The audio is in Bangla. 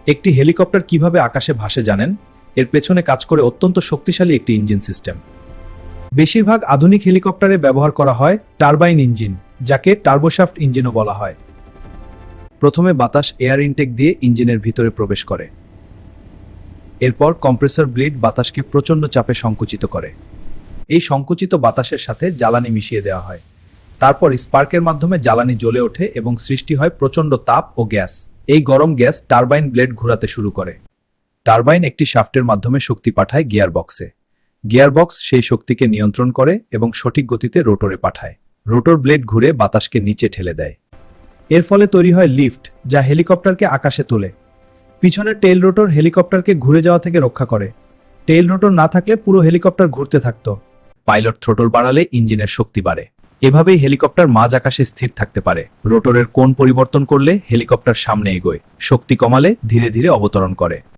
একটি হেলিকপ্টার কিভাবে আকাশে ভাসে জানেন? এর পেছনে কাজ করে অত্যন্ত শক্তিশালী একটি ইঞ্জিন সিস্টেম। বেশিরভাগ আধুনিক হেলিকপ্টারে ব্যবহার করা হয় টারবাইন ইঞ্জিন, যাকে টার্বোশ্যাফট ইঞ্জিনও বলা হয়। প্রথমে বাতাস এয়ার ইনটেক দিয়ে ইঞ্জিনের ভিতরে প্রবেশ করে। এরপর কম্প্রেসর ব্লেড বাতাসকে প্রচণ্ড চাপে সংকুচিত করে। এই সংকুচিত বাতাসের সাথে জ্বালানি মিশিয়ে দেওয়া হয়। তারপর স্পার্কের মাধ্যমে জ্বালানি জ্বলে ওঠে এবং সৃষ্টি হয় প্রচণ্ড তাপ ও গ্যাস। এই গরম গ্যাস টারবাইন ব্লেড ঘোরাতে শুরু করে। টারবাইন একটি শাফটের মাধ্যমে শক্তি পাঠায় গিয়ারবক্সে। গিয়ারবক্স সেই শক্তিকে নিয়ন্ত্রণ করে এবং সঠিক গতিতে রোটরে পাঠায়। রোটর ব্লেড ঘুরে বাতাসকে নিচে ঠেলে দেয়। এর ফলে তৈরি হয় লিফট, যা হেলিকপ্টারকে আকাশে তোলে। পিছনের টেইল রোটর হেলিকপ্টারকে ঘুরে যাওয়া থেকে রক্ষা করে। টেইল রোটর না থাকলে পুরো হেলিকপ্টার ঘুরতে থাকত। পাইলট থ্রোটল বাড়ালে ইঞ্জিনের শক্তি বাড়ে। এভাবেই হেলিকপ্টার মাঝ আকাশে স্থির থাকতে পারে। রোটরের কোণ পরিবর্তন করলে হেলিকপ্টার সামনে এগোয়, শক্তি কমালে ধীরে ধীরে অবতরণ করে।